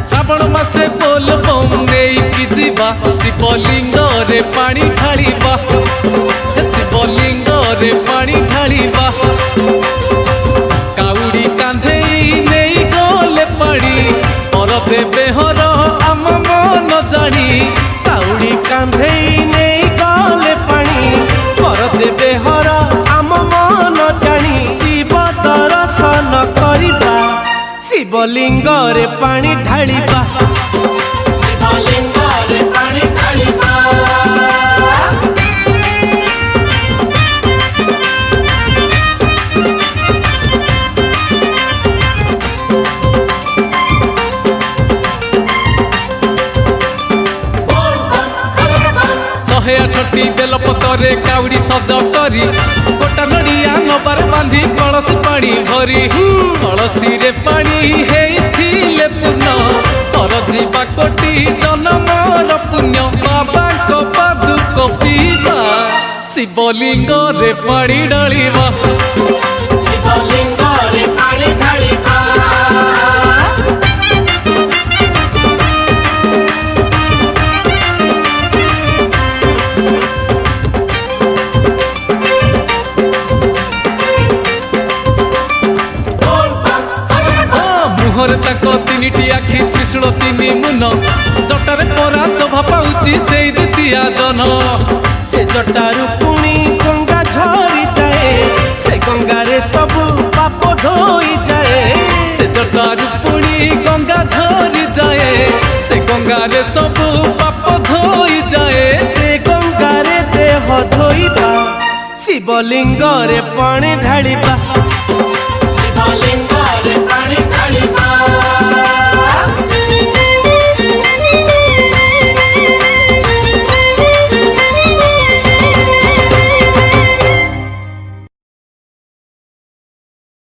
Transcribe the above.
श्रावण मासे बोल बम्बई जीवा शिवलिंग रे पानी ढालिबा शिवलिंग रे पानी ढालिबा काउडी कांधे नहीं गले पानी पर देवे हर आम मन जानी काउडी कांधे नहीं गले पानी पर देवे हर आम मन जानी शिव दर्शन करिबा शिवलिंग रे पानी ढालिबा शिवलिंग रे पानी ढालिबा शहे आठटी बेलपतरे काउडी सज करी गोटा नड़िया नबार बांधी कलसी पानी भरी कलसी रे पानी हेइथिले पुण्य पर जीवा कोटी जन्मर पुण्य बाबा को पादुक पीबा शिवलिंग रे पानी ढालिबा शिवलिंग रे पानी ढालिबा मुहर तक तीनिटी आखि त्रिशूल तीनी मुन जटारे परा शोभा पाउची से द्वितीय जन से जटारू पुणी गंगा झरी जाए से गंगा रे सब पाप धोई जाए से जटारू पुणी गंगा झरी जाए से गंगा रे सब पाप धोई जाए से गंगा रे देह धोइबा शिवलिंग रे पानी ढालिबा